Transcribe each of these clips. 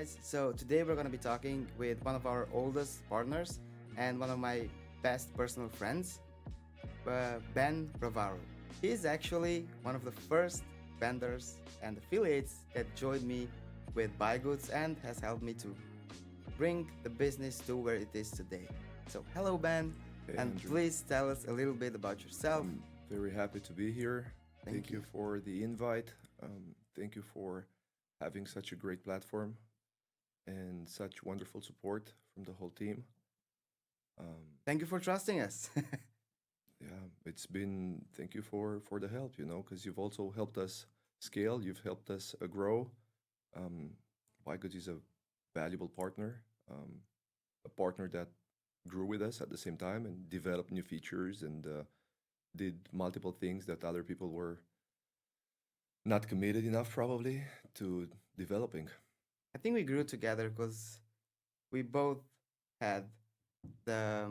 guys. So today we're going to be talking with one of our oldest partners and one of my best personal friends, Ben Răvaru. He is actually one of the first vendors and affiliates that joined me with Buygoods and has helped me to bring the business to where it is today. So hello, Ben, Hey, and Andrew. please tell us a little bit about yourself. I'm very happy to be here. Thank Thank you you. for the invite. Thank you for having such a great platform and such wonderful support from the whole team. Um, Thank you for trusting us. yeah, it's been, thank you for the help, because you've also helped us scale, you've helped us grow. Um, Buygoods is a valuable partner, a partner that grew with us at the same time and developed new features and did multiple things that other people were not committed enough probably to developing. I think we grew together because we both had the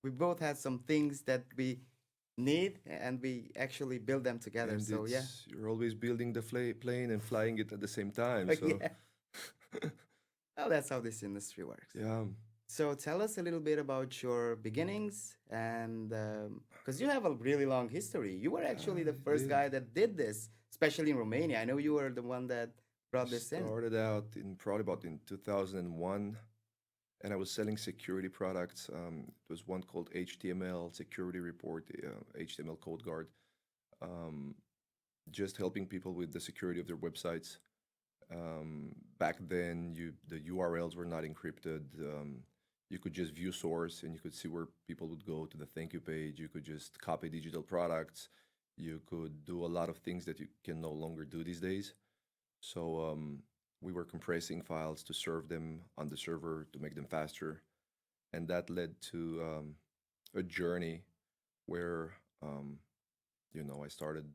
we both had some things that we need and we actually build them together. And So yeah. it's you're always building the plane and flying it at the same time. So Yeah. Well, that's how this industry works. yeah, So tell us a little bit about your beginnings and because you have a really long history. You were actually the I first did. guy that did this, especially in Romania. I know you were the one that I brought this in. started out in probably about in 2001, and I was selling security products. It was one called HTML Security Report, HTML Code Guard, um, just helping people with the security of their websites. Back then, the URLs were not encrypted. You could just view source, and you could see where people would go to the thank you page. You could just copy digital products. You could do a lot of things that you can no longer do these days. So we were compressing files to serve them on the server to make them faster, and that led to a journey where I started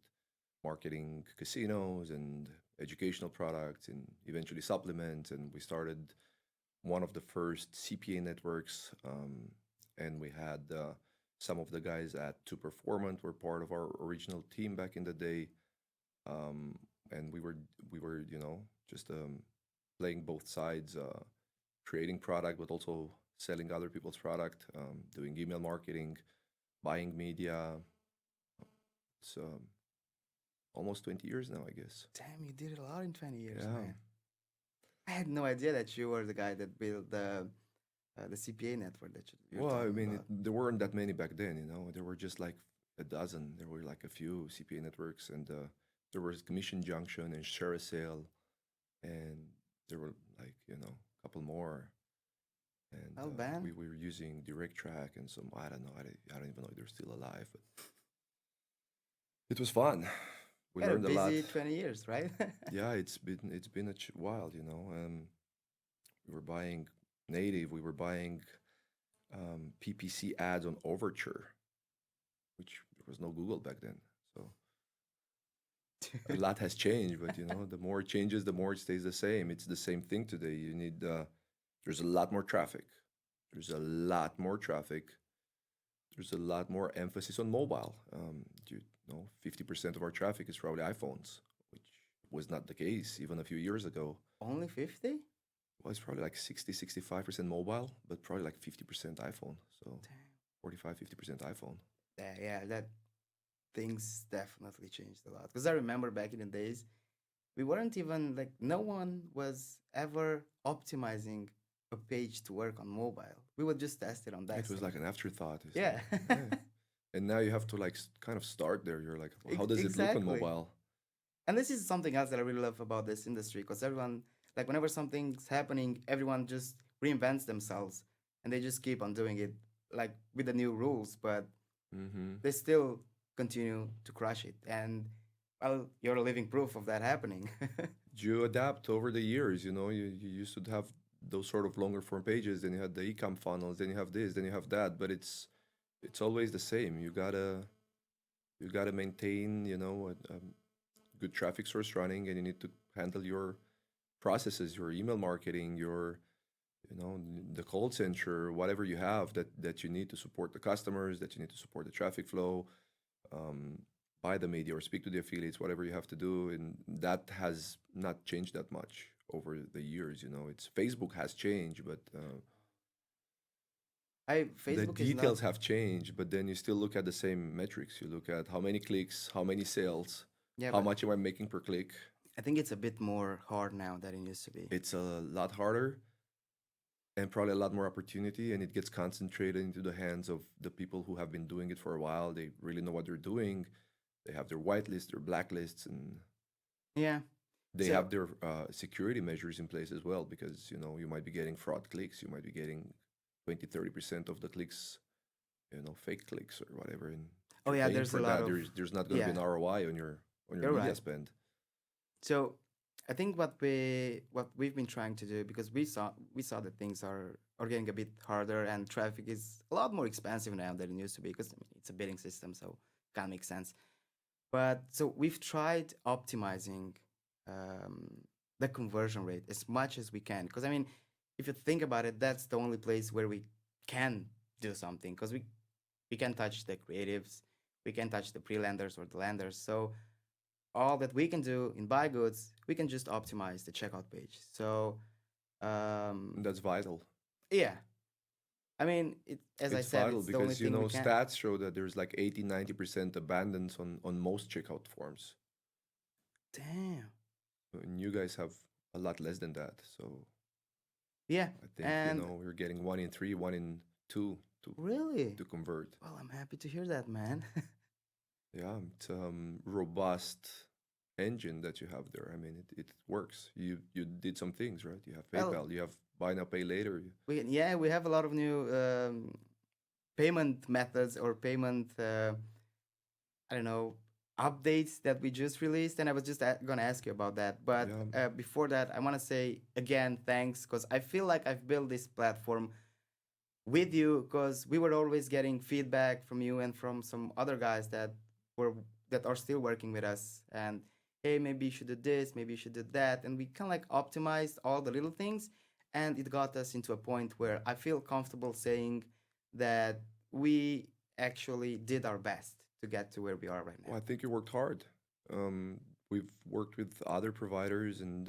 marketing casinos and educational products and eventually supplements. And we started one of the first CPA networks. And we had some of the guys at Two Performant were part of our original team back in the day. Um, and we were just playing both sides, creating product, but also selling other people's product, doing email marketing, buying media. It's almost 20 years now, I guess. Damn, you did it a lot in 20 years, Yeah. man. I had no idea that you were the guy that built the CPA network that you're Well, I talking mean, about. there weren't that many back then. There were just like a dozen. There were like a few CPA networks, and there was Commission Junction and Share a Sale, and there were like, a couple more. And Well, we Ben, were using Direct Track and some, I don't know, I don't even know if they're still alive, but it was fun. We you had a learned a lot. busy 20 years, right? Yeah, it's been a while. We were buying native, we were buying PPC ads on Overture, which there was no Google back then. So a lot has changed, but the more it changes, the more it stays the same. It's the same thing today. There's a lot more traffic. There's a lot more traffic. There's a lot more emphasis on mobile. 50% of our traffic is probably iPhones, which was not the case even a few years ago. Only 50? Well, it's probably like 60-65% mobile, but probably like 50% iPhone. So Damn. 45-50% iPhone. Yeah, that things definitely changed a lot. Because I remember back in the days, we weren't even like, no one was ever optimizing a page to work on mobile. We would just test it on It was desktop. like an afterthought. It's Yeah. like, eh. And now you have to like kind of start there. You're like, well, how does it look on Exactly. mobile? And this is something else that I really love about this industry because everyone, like, whenever something's happening, everyone just reinvents themselves and they just keep on doing it, like, with the new rules, but Mm-hmm. they still continue to crush it. And, well, you're a living proof of that happening. You adapt over the years. You used to have those sort of longer form pages, then you had the ecom funnels, then you have this, then you have that, but it's always the same. You gotta maintain, a good traffic source running, and you need to handle your processes, your email marketing, your the call center, whatever you have that you need to support the customers, that you need to support the traffic flow, um, buy the media or speak to the affiliates, whatever you have to do, and that has not changed that much over the years. It's Facebook has changed, but I the Facebook is not. details have changed. But then you still look at the same metrics. You look at how many clicks, how many sales, Yeah, how but much am I making per click. I think it's a bit more hard now than it used to be. It's a lot harder and probably a lot more opportunity, and it gets concentrated into the hands of the people who have been doing it for a while. They really know what they're doing. They have their whitelists, their blacklists, and Yeah. they So have their security measures in place as well, because you might be getting fraud clicks, you might be getting 20-30% of the clicks, fake clicks or whatever, and if oh you're yeah, paying there's a for lot that, of there's not going to be yeah. an ROI on your You're media right. spend. So I think what we've been trying to do, because we saw that things are getting a bit harder and traffic is a lot more expensive now than it used to be, because I mean, it's a bidding system, so kind of makes sense. But so we've tried optimizing um, the conversion rate as much as we can, because I mean, if you think about it, that's the only place where we can do something, because we can touch the creatives, we can touch the pre-lenders or the lenders. So all that we can do in buy goods, we can just optimize the checkout page. So And um, that's vital. yeah, I mean, as I It's said, vital it's the only because thing we can. stats show that there's like 80-90% abandons on most checkout forms. Damn. And you guys have a lot less than that. So Yeah, I think, and we're getting 1 in 3, 1 in 2 to really, to convert. well, I'm happy to hear that, man. Yeah, it's robust engine that you have there. I mean, it works. You did some things, right? You have Well, PayPal, you have buy now pay later. we have a lot of new payment methods or payment I don't know, updates that we just released, and I was just gonna ask you about that. But Yeah, before that, I want to say again thanks, because I feel like I've built this platform with you, because we were always getting feedback from you and from some other guys were that are still working with us, and hey, maybe you should do this, maybe you should do that, and we kind of like optimized all the little things, and it got us into a point where I feel comfortable saying that we actually did our best to get to where we are right well, now. I think you worked hard. Um, we've worked with other providers, and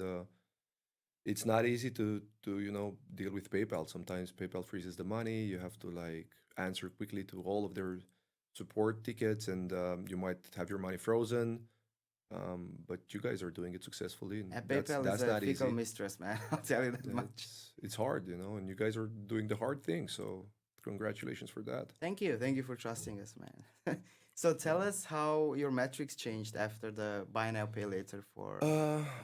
it's not easy to deal with PayPal. Sometimes PayPal freezes the money. You have to like answer quickly to all of their support tickets, and you might have your money frozen. But you guys are doing it successfully, and PayPal is that's a not fickle easy. mistress, man. I'll tell you that Yeah, much. it's hard, and you guys are doing the hard thing. So congratulations for that. Thank you for trusting us, man. So tell Yeah. us how your metrics changed after the buy now pay later for.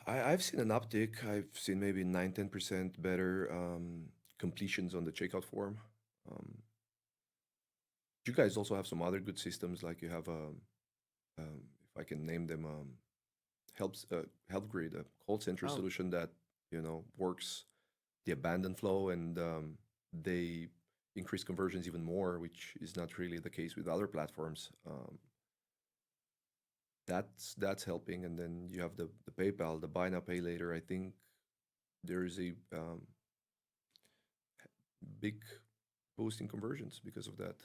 I've seen an uptick. I've seen maybe 9-10% better completions on the checkout form. Um, you guys also have some other good systems, like you have if I can name them, helps HelpGrid, a call center Oh, solution that works the abandon flow, and they increase conversions even more, which is not really the case with other platforms. That's helping, and then you have the PayPal, the buy now pay later. I think there is a big boost in conversions because of that.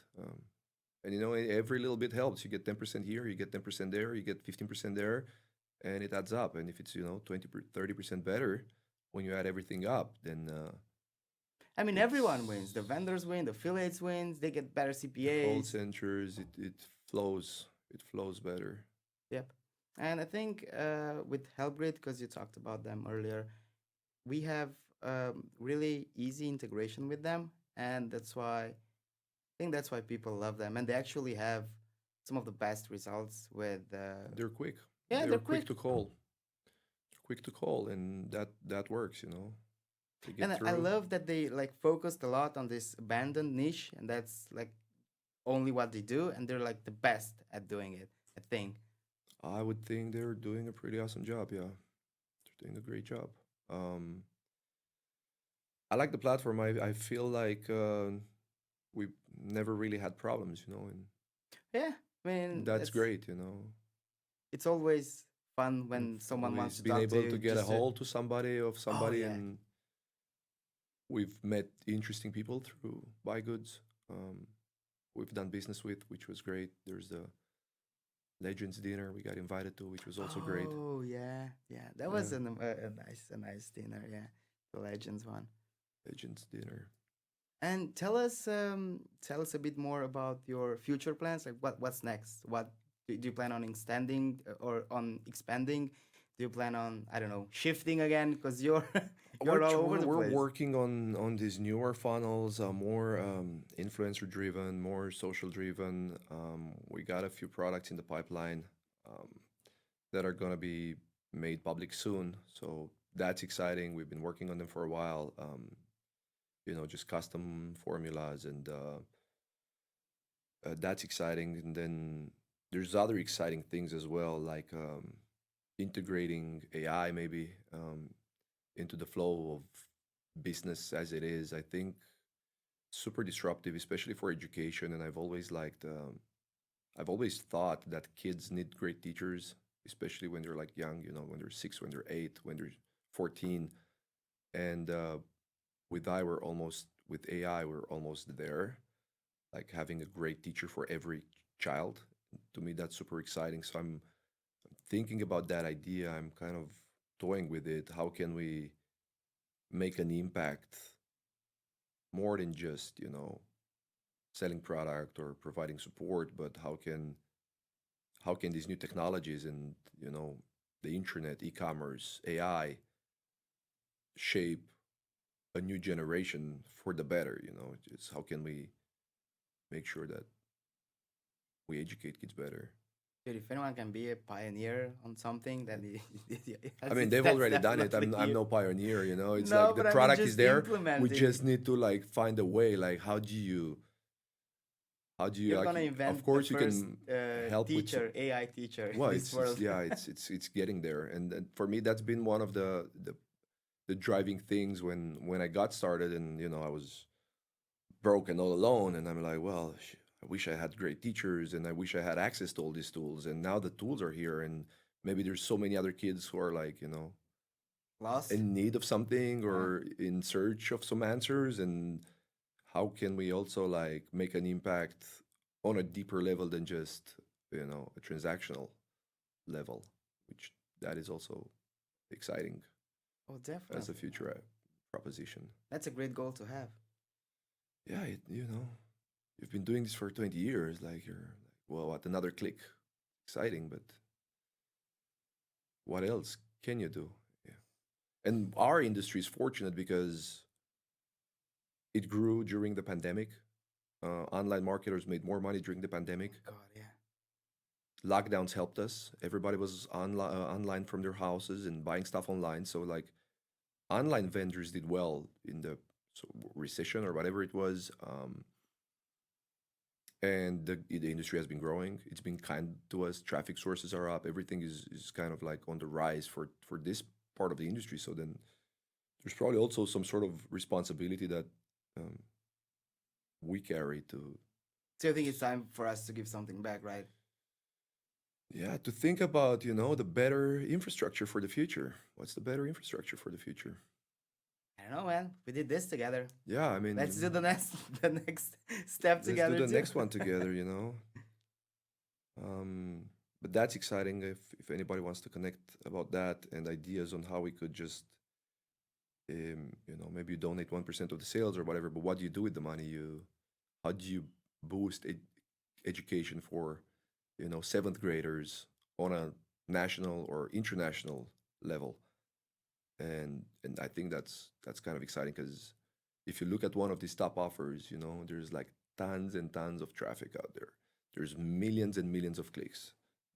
And every little bit helps. You get 10% here, you get 10% there, you get 15% there, and it adds up. And if it's 20 30% better when you add everything up, then I mean, everyone wins. The it's vendors win, the affiliates wins. They get better the call CPAs. centers. It flows better. Yep. And I think with Helpgrid, because you talked about them earlier, we have really easy integration with them, and that's why people love them, and they actually have some of the best results with. They're quick. Yeah, They're they're quick to quick. call. Quick to call, and that works. They get And I through. love that they like focused a lot on this abandoned niche, and that's like only what they do, and they're like the best at doing it, I think. I would think they're doing a pretty awesome job. Yeah, they're doing a great job. Um, I like the platform. I feel like we never really had problems, and Yeah, I mean, that's great. it's always fun We've when someone wants always to been talk to able you to get a just to. hold to somebody of Oh somebody, yeah. and we've met interesting people through Buygoods. We've done business with, which was great. There's the Legends dinner we got invited to, which was also great. Oh yeah, yeah. That Yeah, was a nice dinner. Yeah, the Legends one. Legends dinner. And tell us a bit more about your future plans. Like what's next? What do you plan on extending or on expanding? Do you plan on, I don't know, shifting again? Because you're you're all over the We're place. working on these newer funnels, more influencer driven, more social driven. We got a few products in the pipeline um, that are gonna be made public soon, so that's exciting. We've been working on them for a while. Just custom formulas, and that's exciting. And then there's other exciting things as well, like integrating AI maybe into the flow of business as it is. I think super disruptive, especially for education. And I've always thought that kids need great teachers, especially when they're like young, when they're 6, when they're 8, when they're 14. And with AI, we're almost there, like having a great teacher for every child. To me, that's super exciting. So I'm thinking about that idea. I'm kind of toying with it. How can we make an impact more than just, selling product or providing support, but how can these new technologies and, the internet, e-commerce, AI shape a new generation for the better, Just how can we make sure that we educate kids better? Dude, if anyone can be a pioneer on something, then I mean, they've that's already done it. definitely I'm you. no pioneer, It's No, like the but I mean product is just there. We implementing. just need to like find a way. Like, how do you You're like? gonna Of invent the course, you first can help with. teacher, AI teacher in Well, this it's world. yeah, it's getting there, and for me, that's been one of the driving things when I got started, and I was broke and all alone, and I'm like, well, I wish I had great teachers, and I wish I had access to all these tools, and now the tools are here, and maybe there's so many other kids who are like, Lost. in need of something Yeah. or in search of some answers, and how can we also like make an impact on a deeper level than just a transactional level, which that is also exciting Oh, as a definitely. future proposition. That's a great goal to have. Yeah, you've been doing this for 20 years, like you're like, well, at another click, exciting, but what else can you do? Yeah. And our industry is fortunate because it grew during the pandemic. Online marketers made more money during the Oh pandemic. my God, yeah. Lockdowns helped us. Everybody was online from their houses and buying stuff online. So like online vendors did well in the recession or whatever it was. And the industry has been growing. It's been kind to us. Traffic sources are up. Everything is kind of like on the rise for this part of the industry. So then there's probably also some sort of responsibility that um, we carry to, So you think it's time for us to give something back, right? yeah, to think about, the better infrastructure for the future. What's the better infrastructure for the future? I don't know, man. We did this together. Yeah, I Let's do mean, the next the next step let's do together the too. next one together. Um, but that's exciting if anybody wants to connect about that and ideas on how we could just, maybe you donate 1% of the sales or whatever, but what do you do with the money? How do you boost education for, seventh graders on a national or international level? And I think that's kind of exciting because if you look at one of these top offers, there's like tons and tons of traffic out there. There's millions and millions of clicks.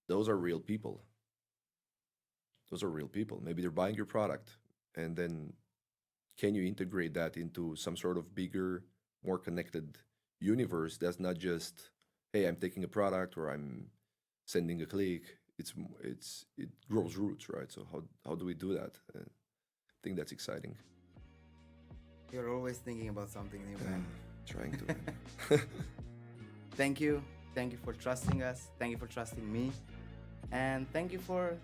Those are real people. Those are real people. Maybe they're buying your product, and then can you integrate that into some sort of bigger, more connected universe that's not just, hey, I'm taking a product or I'm sending a click. It grows roots, right? So how do we do that? I think that's exciting. You're always thinking about something new, Yeah, man. trying to. Man. Thank you. Thank you for trusting us. Thank you for trusting me. And thank you for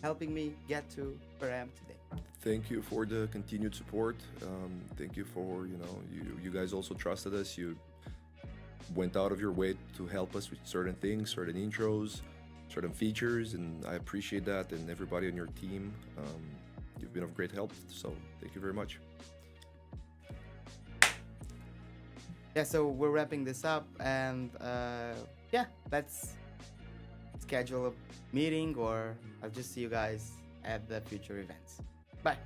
helping me get to where I am today. Thank you for the continued support. Thank you for you guys also trusted us. went out of your way to help us with certain things, certain intros, certain features, and I appreciate that. And everybody on your team, you've been of great help. So thank you very much. Yeah, so we're wrapping this up, and yeah, let's schedule a meeting, or I'll just see you guys at the future events. Bye.